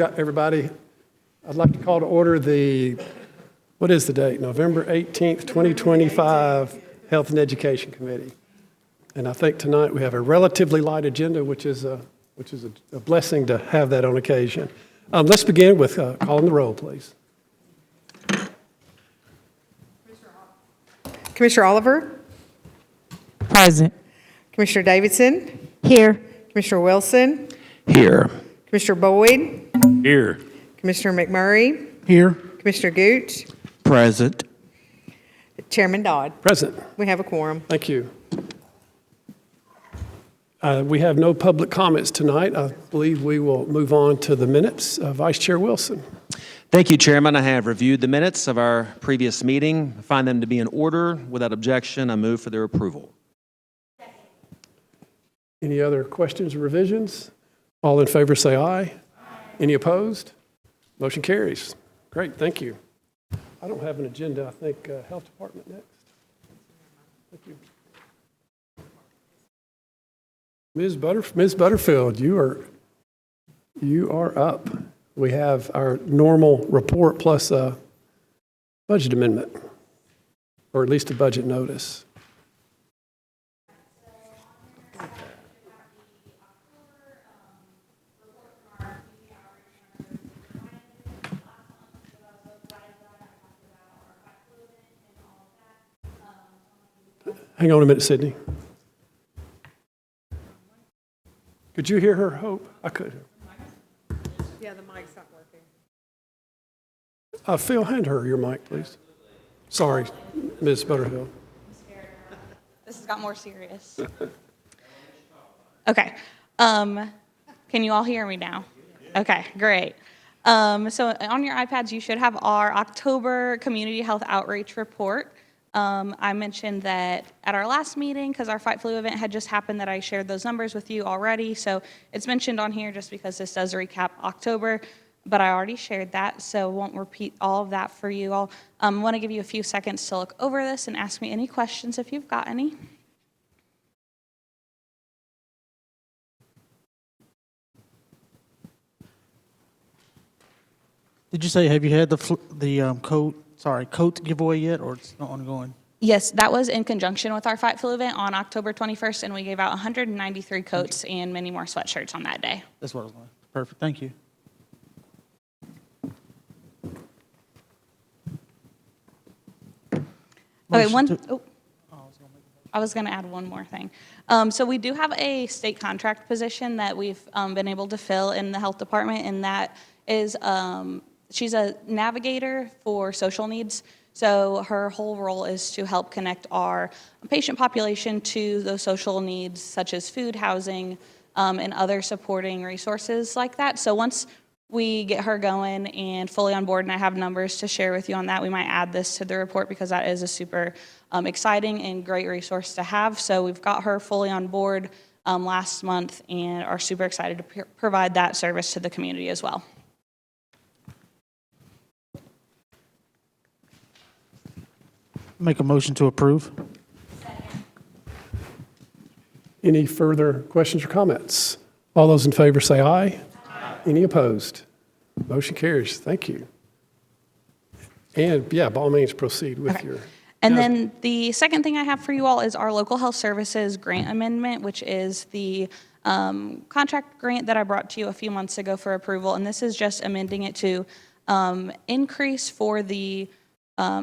Got everybody. I'd like to call to order what is the date? November 18th, 2025 Health and Education Committee. And I think tonight we have a relatively light agenda, which is a blessing to have that on occasion. Let's begin with calling the roll, please. Commissioner Oliver? Present. Commissioner Davidson? Here. Commissioner Wilson? Here. Commissioner Boyd? Here. Commissioner McMurray? Here. Commissioner Gooch? Present. Chairman Dodd? Present. We have a quorum. Thank you. We have no public comments tonight. I believe we will move on to the minutes. Vice Chair Wilson. Thank you, Chairman. I have reviewed the minutes of our previous meeting. I find them to be in order. Without objection, I move for their approval. Any other questions or revisions? All in favor say aye. Aye. Any opposed? Motion carries. Great, thank you. I don't have an agenda. I think Health Department next. Thank you. Ms. Butterfield, you are up. We have our normal report plus a budget amendment, or at least a budget notice. Hang on a minute, Sydney. Could you hear her, Hope? I could. Yeah, the mic's not working. Phil, hand her your mic, please. Sorry, Ms. Butterfield. This has got more serious. Okay. Can you all hear me now? Okay, great. So on your iPads, you should have our October Community Health Outreach Report. I mentioned that at our last meeting, because our Fight Flu event had just happened, that I shared those numbers with you already. So it's mentioned on here just because this does recap October, but I already shared that, so won't repeat all of that for you all. I want to give you a few seconds to look over this and ask me any questions if you've got any. Did you say, have you had the coat giveaway yet, or it's not ongoing? Yes, that was in conjunction with our Fight Flu event on October 21st, and we gave out 193 coats and many more sweatshirts on that day. That's what I was going. Perfect. Thank you. Okay, Motion I was going to add one more thing. So we do have a state contract position that we've been able to fill in the health department, and that is she's a navigator for social needs. So her whole role is to help connect our patient population to those social needs, such as food, housing, and other supporting resources like that. So once we get her going and fully on board, and I have numbers to share with you on that, we might add this to the report because that is a super exciting and great resource to have. So we've got her fully on board last month and are super excited to provide that service to the community as well. Make a motion to approve. Any further questions or comments? All those in favor say aye. Aye. Any opposed? Motion carries. Thank you. And yeah, by all means, proceed with your. And then the second thing I have for you all is our local health services grant amendment, which is the contract grant that I brought to you a few months ago for approval. And this is just amending it to increase for the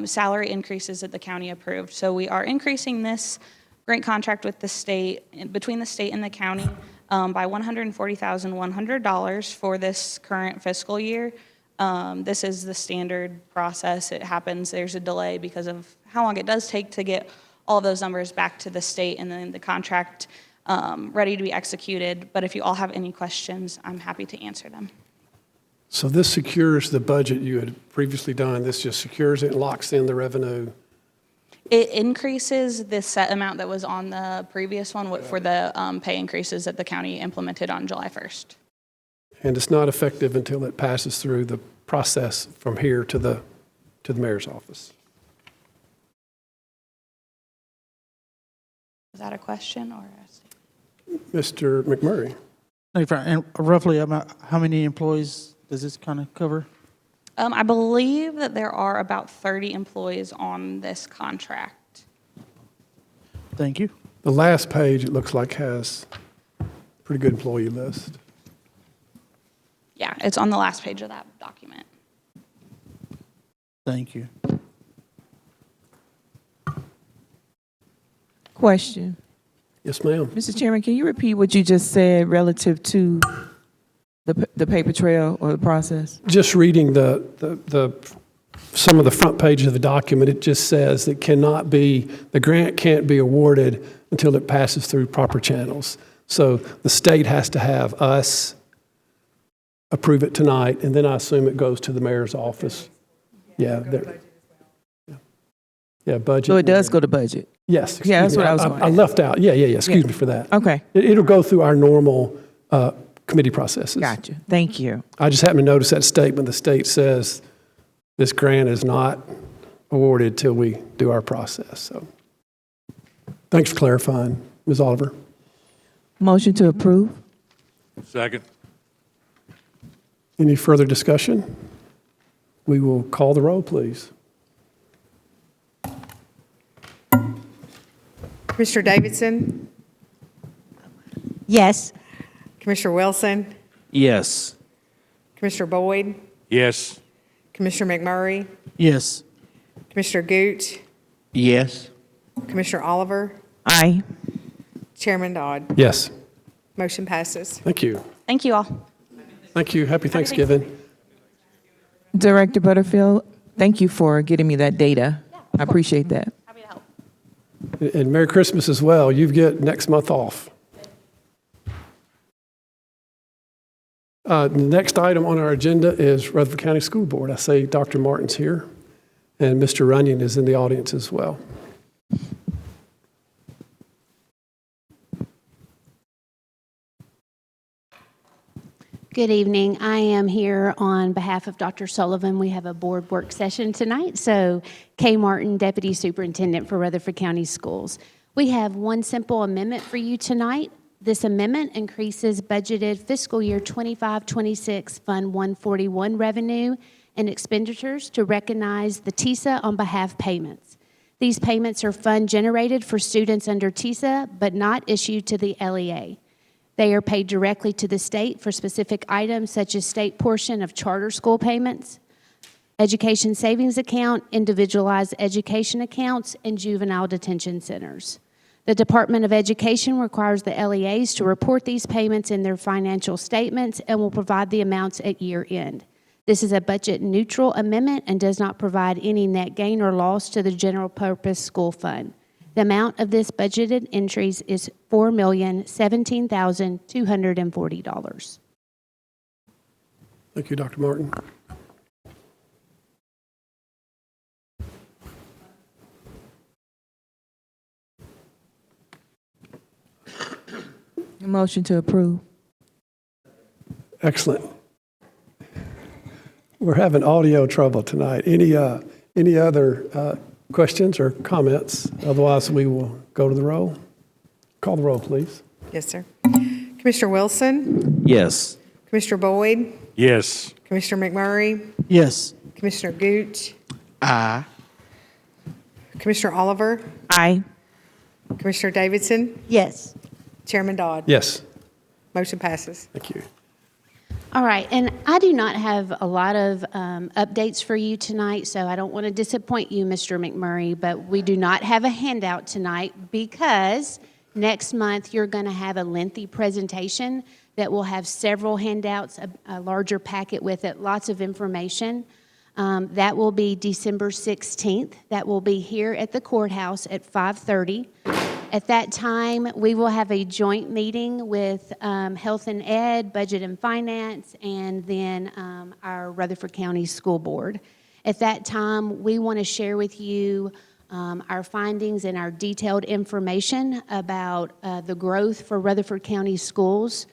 salary increases that the county approved. So we are increasing this grant contract with the state, between the state and the county, by $140,100 for this current fiscal year. This is the standard process. It happens. There's a delay because of how long it does take to get all those numbers back to the state and then the contract ready to be executed. But if you all have any questions, I'm happy to answer them. So this secures the budget you had previously done. This just secures it and locks in the revenue. It increases the set amount that was on the previous one for the pay increases that the county implemented on July 1st. And it's not effective until it passes through the process from here to the mayor's office. Is that a question or a statement? Mr. McMurray. And roughly, how many employees does this kind of cover? I believe that there are about 30 employees on this contract. Thank you. The last page, it looks like, has a pretty good employee list. Yeah, it's on the last page of that document. Thank you. Question. Yes, ma'am. Mr. Chairman, can you repeat what you just said relative to the paper trail or the process? Just reading some of the front pages of the document, it just says that the grant can't be awarded until it passes through proper channels. So the state has to have us approve it tonight, and then I assume it goes to the mayor's office. Yeah. Yeah, budget. So it does go to budget? Yes. Yeah, that's excuse me. what I was going to I ask. left out. Yeah. Excuse me for that. Okay, It'll go through our normal committee processes. gotcha. Thank you. I just happened to notice that statement. The state says this grant is not awarded till we do our process. So thanks for clarifying, Ms. Oliver. Motion to approve? Second. Any further discussion? We will call the roll, please. Commissioner Davidson, Yes. Commissioner Wilson, Yes. Commissioner Boyd, Yes. Commissioner McMurray, Yes. Commissioner Gooch, Yes. Commissioner Oliver, Aye. Chairman Dodd. Yes. Motion passes. Thank you. Thank you all. Thank you. Happy Thanksgiving. Director Butterfield, thank you for getting me that data. I appreciate that. Happy to help. And Merry Christmas as well. You get next month off. The next item on our agenda is Rutherford County School Board. I see Dr. Martin's here, and Mr. Runyon is in the audience as well. Good evening. I am here on behalf of Dr. Sullivan. We have a board work session tonight. So Kay Martin, Deputy Superintendent for Rutherford County Schools. We have one simple amendment for you tonight. This amendment increases budgeted fiscal year 25-26 Fund 141 revenue and expenditures to recognize the TISA on behalf payments. These payments are fund generated for students under TISA, but not issued to the LEA. They are paid directly to the state for specific items such as state portion of charter school payments, education savings account, individualized education accounts, and juvenile detention centers. The Department of Education requires the LEAs to report these payments in their financial statements and will provide the amounts at year end. This is a budget neutral amendment and does not provide any net gain or loss to the general purpose school fund. The amount of this budgeted entries is $4,017,240. Thank you, Dr. Martin. Motion to approve. Excellent. We're having audio trouble tonight. Any other questions or comments? Otherwise, we will go to the roll. Call the roll, please. Yes, sir. Commissioner Wilson, Yes. Commissioner Boyd, Yes. Commissioner McMurray, Yes. Commissioner Gooch, Aye. Commissioner Oliver, Aye. Commissioner Davidson, Yes. Chairman Dodd. Yes. Motion passes. Thank you. All right, and I do not have a lot of updates for you tonight, so I don't want to disappoint you, Mr. McMurray, but we do not have a handout tonight because next month you're going to have a lengthy presentation that will have several handouts, a larger packet with it, lots of information. That will be December 16th. That will be here at the courthouse at 5:30. At that time, we will have a joint meeting with Health and Ed, Budget and Finance, and then our Rutherford County School Board. At that time, we want to share with you our findings and our detailed information about the growth for Rutherford County schools.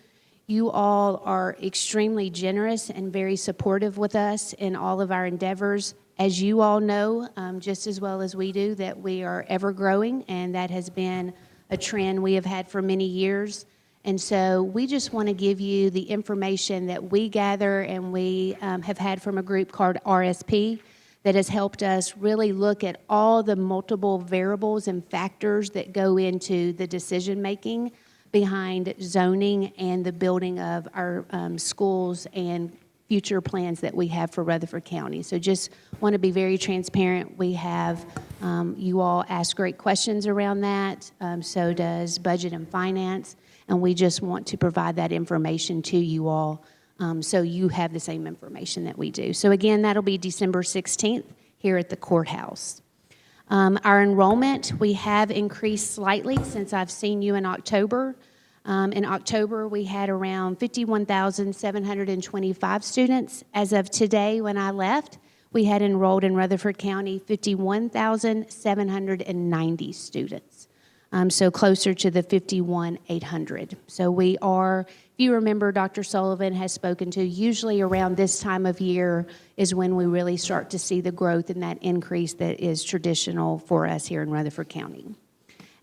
You all are extremely generous and very supportive with us in all of our endeavors. As you all know, just as well as we do, that we are ever growing, and that has been a trend we have had for many years. And so we just want to give you the information that we gather and we have had from a group called RSP that has helped us really look at all the multiple variables and factors that go into the decision-making behind zoning and the building of our schools and future plans that we have for Rutherford County. So just want to be very transparent. We have, you all ask great questions around that. So does Budget and Finance. And we just want to provide that information to you all so you have the same information that we do. So again, that'll be December 16th here at the courthouse. Our enrollment, we have increased slightly since I've seen you in October. In October, we had around 51,725 students. As of today, when I left, we had enrolled in Rutherford County 51,790 students. So closer to the 51,800. So we are, if you remember, Dr. Sullivan has spoken to, usually around this time of year is when we really start to see the growth and that increase that is traditional for us here in Rutherford County.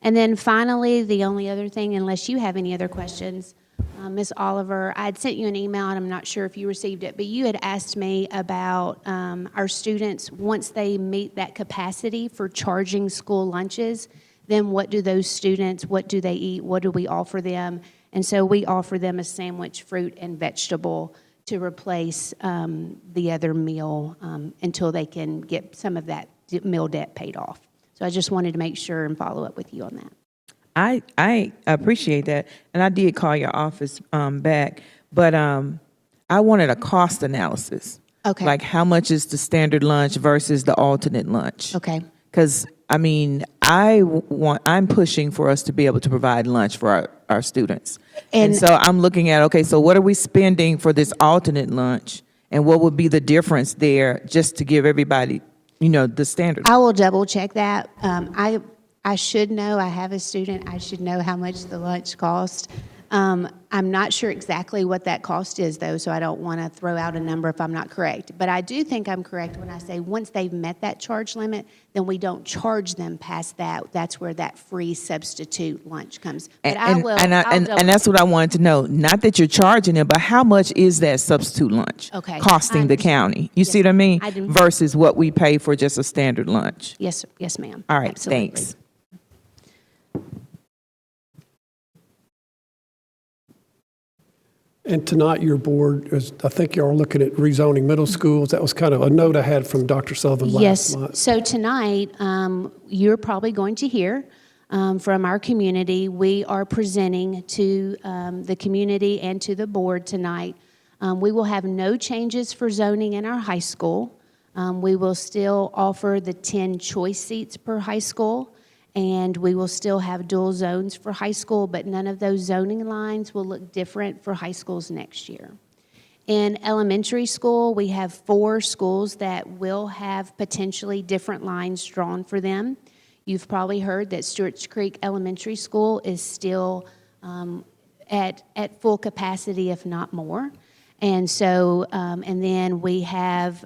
And then finally, the only other thing, unless you have any other questions, Ms. Oliver, I had sent you an email, and I'm not sure if you received it, but you had asked me about our students, once they meet that capacity for charging school lunches, then what do those students, what do they eat, what do we offer them? And so we offer them a sandwich, fruit, and vegetable to replace the other meal until they can get some of that meal debt paid off. So I just wanted to make sure and follow up with you on that. I appreciate that, and I did call your office back, but I wanted a cost analysis. Okay. Like how much is the standard lunch versus the alternate lunch? Okay. Because I mean, I'm pushing for us to be able to provide lunch for our students, and so I'm looking at, okay, so what are we spending for this alternate lunch, and what would be the difference there, just to give everybody, the standard. I will double check that. I should know, I have a student, I should know how much the lunch costs. I'm not sure exactly what that cost is, though, so I don't want to throw out a number if I'm not correct. But I do think I'm correct when I say once they've met that charge limit, then we don't charge them past that. That's where that free substitute lunch comes. But And that's what I wanted to know. Not that you're charging them, but how much is that substitute lunch costing the county? You see what I mean? Versus what we pay for just a standard lunch. Yes, ma'am. All right, Absolutely. thanks. And tonight, your board, I think you are looking at rezoning middle schools. That was kind of a note I had from Dr. Sullivan last month. Yes. So tonight, you're probably going to hear from our community. We are presenting to the community and to the board tonight. We will have no changes for zoning in our high school. We will still offer the 10 choice seats per high school. And we will still have dual zones for high school, but none of those zoning lines will look different for high schools next year. In elementary school, we have 4 schools that will have potentially different lines drawn for them. You've probably heard that Stewart's Creek Elementary School is still at full capacity, if not more. And so, and then we have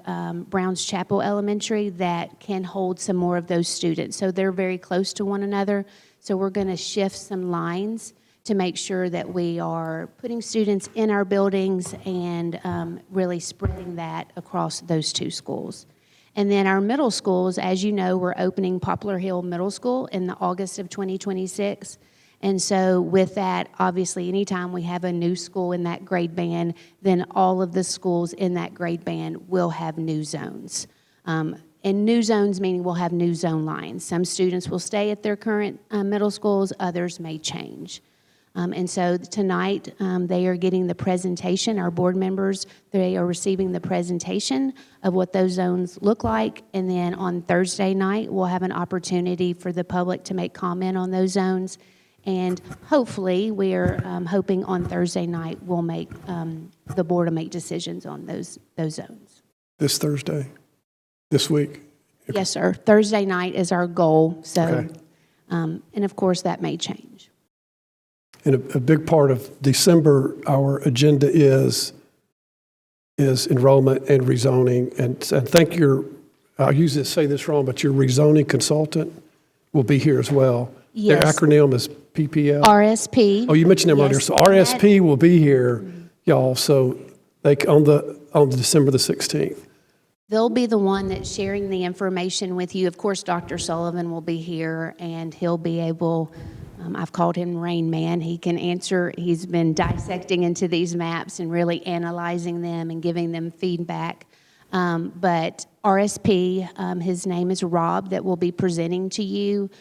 Browns Chapel Elementary that can hold some more of those students. So they're very close to one another. So we're going to shift some lines to make sure that we are putting students in our buildings and really spreading that across those 2 schools. And then our middle schools, as you know, we're opening Poplar Hill Middle School in the August of 2026. And so with that, obviously, anytime we have a new school in that grade band, then all of the schools in that grade band will have new zones. And new zones meaning we'll have new zone lines. Some students will stay at their current middle schools, others may change. And so tonight, they are getting the presentation. Our board members, they are receiving the presentation of what those zones look like. And then on Thursday night, we'll have an opportunity for the public to make comment on those zones. And hopefully, we're hoping on Thursday night we'll make the board will make decisions on those zones. This Thursday? This week? Yes, sir. Thursday night is our goal. So, Okay. And of course, that may change. And a big part of December, our agenda is enrollment and rezoning. And I think I'll say this wrong, but your rezoning consultant will be here as well. Their Yes. acronym is PPL? RSP. Oh, you mentioned them earlier. Yes, So and RSP will be here, y'all, so on December the 16th. They'll be the one that's sharing the information with you. Of course, Dr. Sullivan will be here, and he'll be able, I've called him Rain Man. He can answer, he's been dissecting into these maps and really analyzing them and giving them feedback. But RSP, his name is Rob, that will be presenting to you.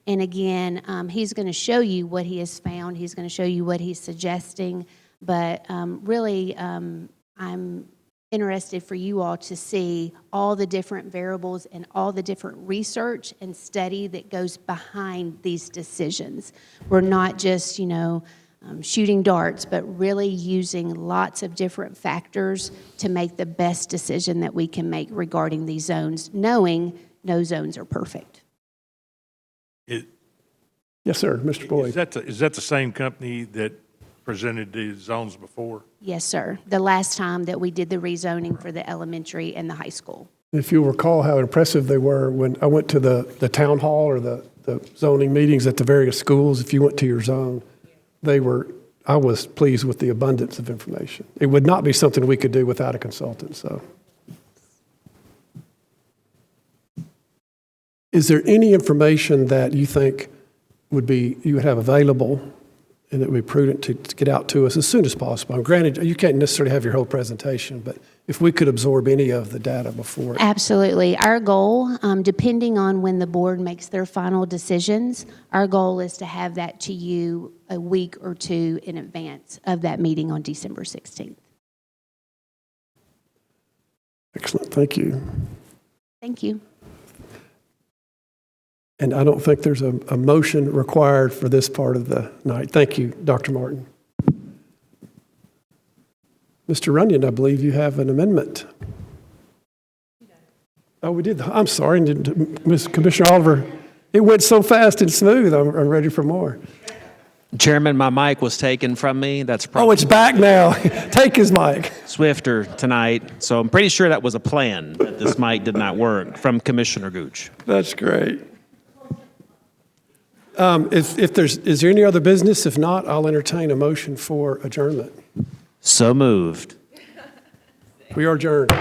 And again, he's going to show you what he has found. He's going to show you what he's suggesting. But really, I'm interested for you all to see all the different variables and all the different research and study that goes behind these decisions. We're not just, shooting darts, but really using lots of different factors to make the best decision that we can make regarding these zones, knowing no zones are perfect. Yes, sir, Mr. Boyd. Is that the same company that presented the zones before? Yes, sir. The last time that we did the rezoning for the elementary and the high school. If you'll recall how impressive they were when I went to the town hall or the zoning meetings at the various schools, if you went to your zone, I was pleased with the abundance of information. It would not be something we could do without a consultant, so. Is there any information that you think you would have available and it would be prudent to get out to us as soon as possible? Granted, you can't necessarily have your whole presentation, but if we could absorb any of the data before. Absolutely. Our goal, depending on when the board makes their final decisions, our goal is to have that to you a week or two in advance of that meeting on December 16th. Excellent, thank you. Thank you. And I don't think there's a motion required for this part of the night. Thank you, Dr. Martin. Mr. Runyon, I believe you have an amendment. Oh, we did. I'm sorry, Ms. Commissioner Oliver. It went so fast and smooth. I'm ready for more. Chairman, my mic was taken from me. That's Oh, probably it's back now. Take his mic. swifter tonight. So I'm pretty sure that was a plan, that this mic did not work from Commissioner Gooch. That's great. Is there any other business? If not, I'll entertain a motion for adjournment. So moved. We are adjourned.